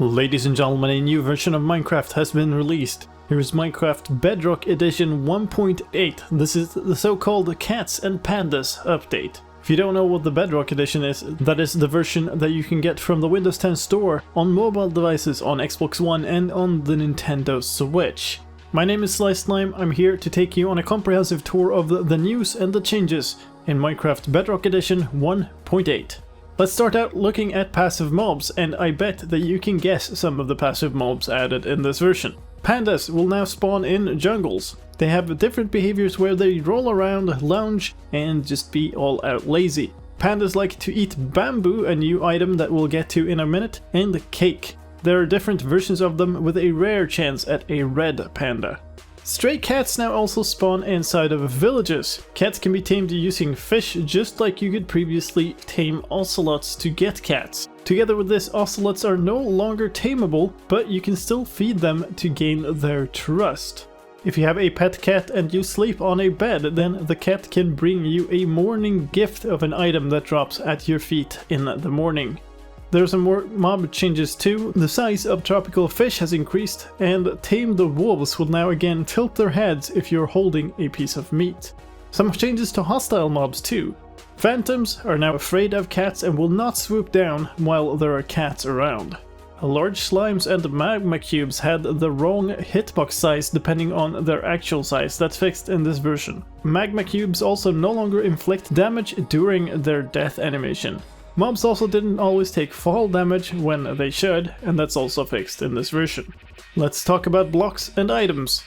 Ladies and gentlemen, a new version of Minecraft has been released. Here is Minecraft Bedrock Edition 1.8. This is the so-called Cats and Pandas update. If you don't know what the Bedrock Edition is, that is the version that you can get from the Windows 10 store on mobile devices on Xbox One and on the Nintendo Switch. My name is slicedlime. I'm here to take you on a comprehensive tour of the news and the changes in Minecraft Bedrock Edition 1.8. Let's start out looking at passive mobs, and I bet that you can guess some of the passive mobs added in this version. Pandas will now spawn in jungles. They have different behaviors where they roll around, lounge, and just be all out lazy. Pandas like to eat bamboo, a new item that we'll get to in a minute, and cake. There are different versions of them with a rare chance at a red panda. Stray cats now also spawn inside of villages. Cats can be tamed using fish, just like you could previously tame ocelots to get cats. Together with this, ocelots are no longer tameable, but you can still feed them to gain their trust. If you have a pet cat and you sleep on a bed, then the cat can bring you a morning gift of an item that drops at your feet in the morning. There are some more mob changes too. The size of tropical fish has increased, and tamed wolves will now again tilt their heads if you're holding a piece of meat. Some changes to hostile mobs too. Phantoms are now afraid of cats and will not swoop down while there are cats around. Large slimes and magma cubes had the wrong hitbox size depending on their actual size. That's fixed in this version. Magma cubes also no longer inflict damage during their death animation. Mobs also didn't always take fall damage when they should, and that's also fixed in this version. Let's talk about blocks and items.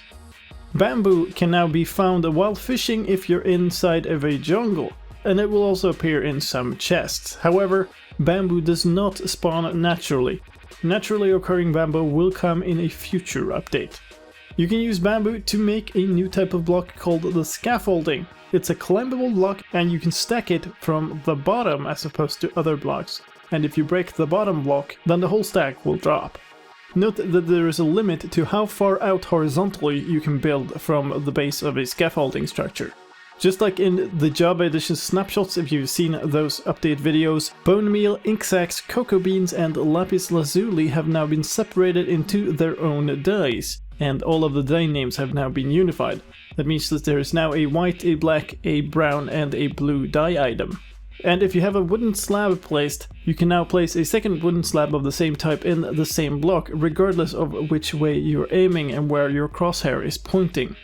Bamboo can now be found while fishing if you're inside of a jungle, and it will also appear in some chests. However, bamboo does not spawn naturally. Naturally occurring bamboo will come in a future update. You can use bamboo to make a new type of block called the scaffolding. It's a climbable block and you can stack it from the bottom as opposed to other blocks. And if you break the bottom block, then the whole stack will drop. Note that there is a limit to how far out horizontally you can build from the base of a scaffolding structure. Just like in the Java Edition snapshots, if you've seen those update videos, bone meal, ink sacs, cocoa beans and lapis lazuli have now been separated into their own dyes. And all of the dye names have now been unified. That means that there is now a white, a black, a brown and a blue dye item. And if you have a wooden slab placed, you can now place a second wooden slab of the same type in the same block, regardless of which way you're aiming and where your crosshair is pointing.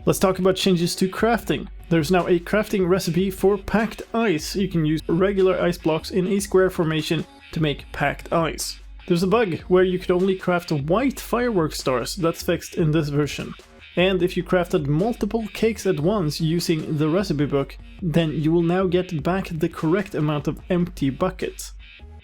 Let's talk about changes to crafting. There's now a crafting recipe for packed ice. You can use regular ice blocks in a square formation to make packed ice. There's a bug where you could only craft white firework stars. That's fixed in this version. And if you crafted multiple cakes at once using the recipe book, then you will now get back the correct amount of empty buckets.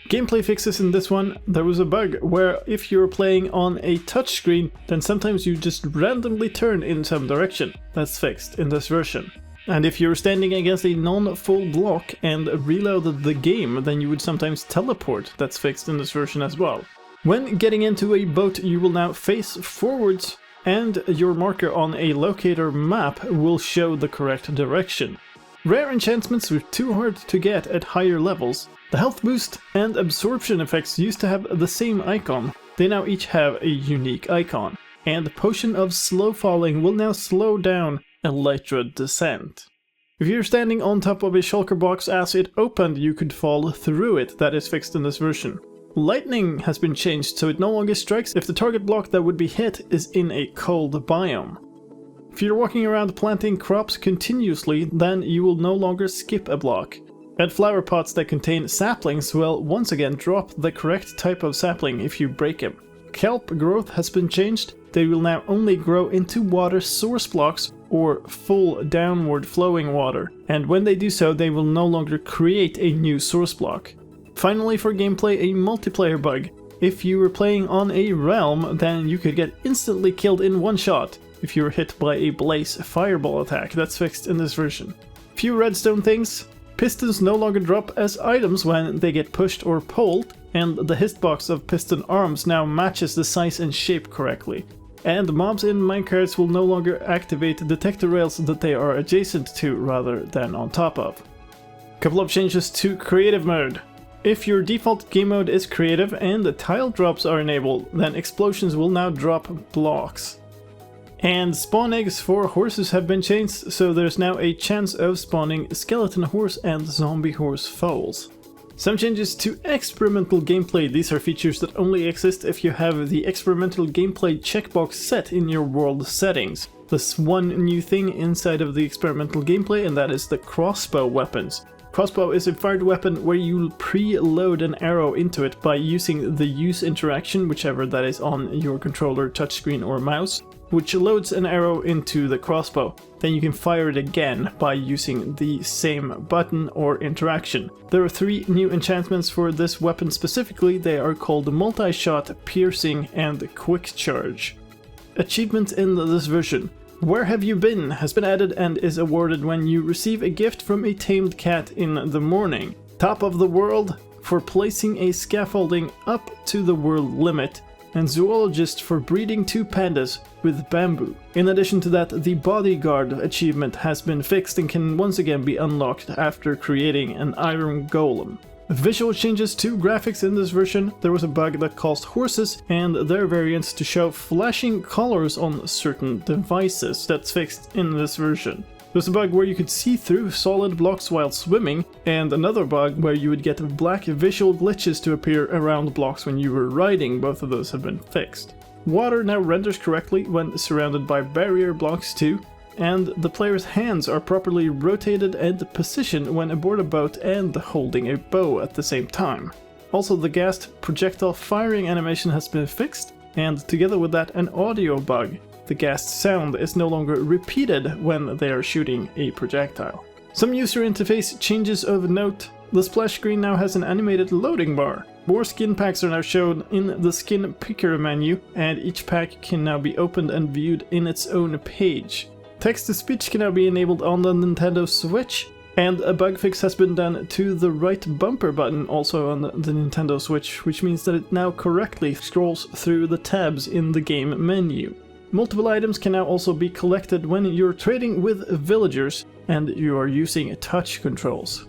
Gameplay fixes in this one. There was a bug where if you're playing on a touchscreen, then sometimes you just randomly turn in some direction. That's fixed in this version. And if you're standing against a non-full block and reloaded the game, then you would sometimes teleport. That's fixed in this version as well. When getting into a boat, you will now face forwards, and your marker on a locator map will show the correct direction. Rare enchantments were too hard to get at higher levels. The health boost and absorption effects used to have the same icon. They now each have a unique icon. And Potion of Slow Falling will now slow down Elytra Descent. If you're standing on top of a shulker box as it opened, you could fall through it. That is fixed in this version. Lightning has been changed so it no longer strikes if the target block that would be hit is in a cold biome. If you're walking around planting crops continuously, then you will no longer skip a block. And flower pots that contain saplings will once again drop the correct type of sapling if you break them. Kelp growth has been changed. They will now only grow into water source blocks or full downward flowing water. And when they do so, they will no longer create a new source block. Finally, for gameplay, a multiplayer bug. If you were playing on a realm, then you could get instantly killed in one shot if you were hit by a blaze fireball attack. That's fixed in this version. Few redstone things. Pistons no longer drop as items when they get pushed or pulled, and the hitbox of piston arms now matches the size and shape correctly. And mobs in minecarts will no longer activate detector rails that they are adjacent to rather than on top of. Couple of changes to creative mode. If your default game mode is creative and the tile drops are enabled, then explosions will now drop blocks. And spawn eggs for horses have been changed, so there's now a chance of spawning skeleton horse and zombie horse foals. Some changes to experimental gameplay. These are features that only exist if you have the experimental gameplay checkbox set in your world settings. There's one new thing inside of the experimental gameplay, and that is the crossbow weapons. Crossbow is a fired weapon where you preload an arrow into it by using the use interaction, whichever that is on your controller, touchscreen or mouse, which loads an arrow into the crossbow. Then you can fire it again by using the same button or interaction. There are 3 new enchantments for this weapon specifically. They are called multi-shot, piercing, and quick charge. Achievements in this version. Where Have You Been has been added and is awarded when you receive a gift from a tamed cat in the morning. Top of the World for placing a scaffolding up to the world limit, and Zoologist for breeding 2 pandas with bamboo. In addition to that, the Bodyguard achievement has been fixed and can once again be unlocked after creating an iron golem. Visual changes to graphics in this version. There was a bug that caused horses and their variants to show flashing colors on certain devices. That's fixed in this version. There's a bug where you could see through solid blocks while swimming, and another bug where you would get black visual glitches to appear around blocks when you were riding. Both of those have been fixed. Water now renders correctly when surrounded by barrier blocks too, and the player's hands are properly rotated and positioned when aboard a boat and holding a bow at the same time. Also, the gassed projectile firing animation has been fixed, and together with that, an audio bug. The gassed sound is no longer repeated when they are shooting a projectile. Some user interface changes of note. The splash screen now has an animated loading bar. More skin packs are now shown in the skin picker menu, and each pack can now be opened and viewed in its own page. Text-to-speech can now be enabled on the Nintendo Switch, and a bug fix has been done to the right bumper button also on the Nintendo Switch, which means that it now correctly scrolls through the tabs in the game menu. Multiple items can now also be collected when you're trading with villagers and you are using touch controls.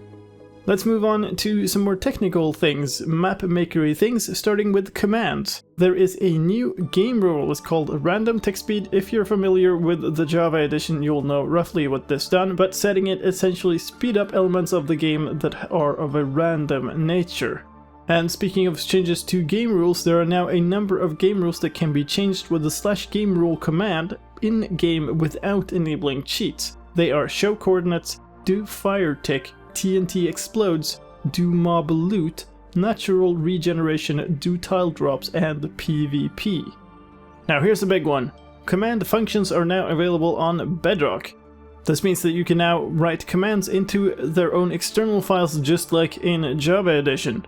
Let's move on to some more technical things, map makery things, starting with commands. There is a new game rule. It's called random text speed. If you're familiar with the Java edition, you'll know roughly what this does, but setting it essentially speed up elements of the game that are of a random nature. And speaking of changes to game rules, there are now a number of game rules that can be changed with the /game rule command in-game without enabling cheats. They are show coordinates, do fire tick, TNT explodes, do mob loot, natural regeneration, do tile drops, and PvP. Now here's the big one. Command functions are now available on Bedrock. This means that you can now write commands into their own external files just like in Java edition.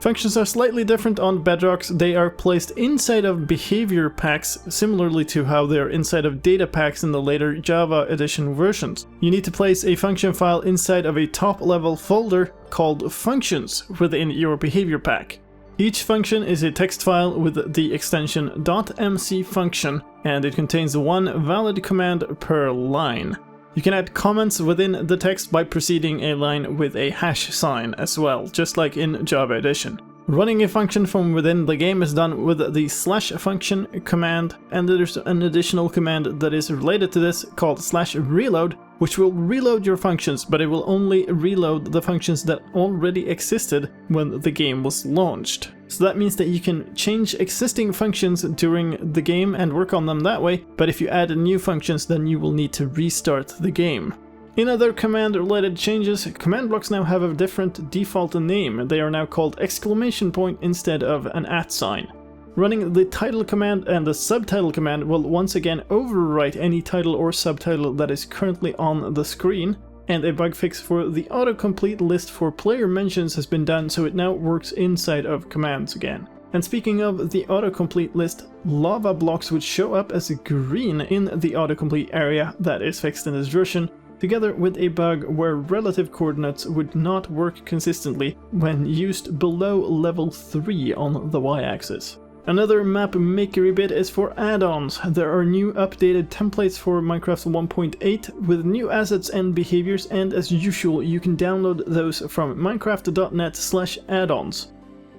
Functions are slightly different on Bedrock. They are placed inside of behavior packs, similarly to how they are inside of data packs in the later Java edition versions. You need to place a function file inside of a top-level folder called functions within your behavior pack. Each function is a text file with the extension .mc function, and it contains one valid command per line. You can add comments within the text by preceding a line with a hash sign as well, just like in Java edition. Running a function from within the game is done with the /function command, and there's an additional command that is related to this called /reload, which will reload your functions, but it will only reload the functions that already existed when the game was launched. So that means that you can change existing functions during the game and work on them that way, but if you add new functions, then you will need to restart the game. In other command-related changes, command blocks now have a different default name. They are now called exclamation point instead of an @ sign. Running the title command and the subtitle command will once again overwrite any title or subtitle that is currently on the screen, and a bug fix for the autocomplete list for player mentions has been done, so it now works inside of commands again. And speaking of the autocomplete list, lava blocks would show up as green in the autocomplete area. That is fixed in this version, together with a bug where relative coordinates would not work consistently when used below level 3 on the y-axis. Another map makery bit is for add-ons. There are new updated templates for Minecraft 1.8 with new assets and behaviors, and as usual you can download those from minecraft.net/addons.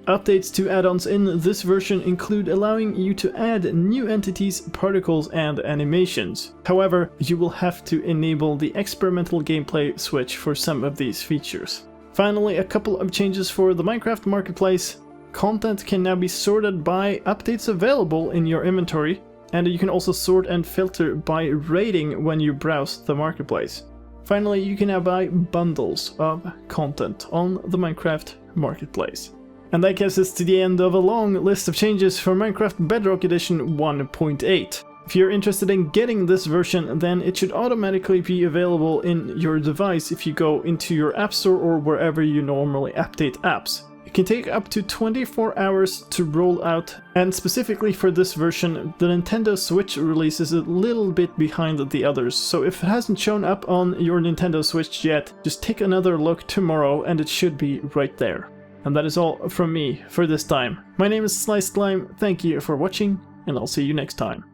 Updates to add-ons in this version include allowing you to add new entities, particles and animations. However, you will have to enable the experimental gameplay switch for some of these features. Finally, a couple of changes for the Minecraft Marketplace. Content can now be sorted by updates available in your inventory, and you can also sort and filter by rating when you browse the Marketplace. Finally, you can now buy bundles of content on the Minecraft Marketplace. And that gets us to the end of a long list of changes for Minecraft Bedrock Edition 1.8. If you're interested in getting this version, then it should automatically be available in your device if you go into your App Store or wherever you normally update apps. It can take up to 24 hours to roll out, and specifically for this version, the Nintendo Switch release is a little bit behind the others, so if it hasn't shown up on your Nintendo Switch yet, just take another look tomorrow and it should be right there. And that is all from me for this time. My name is slicedlime, thank you for watching, and I'll see you next time.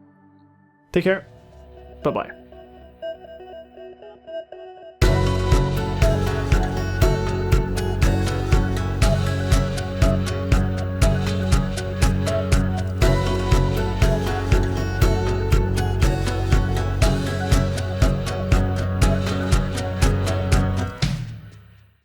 Take care, bye bye.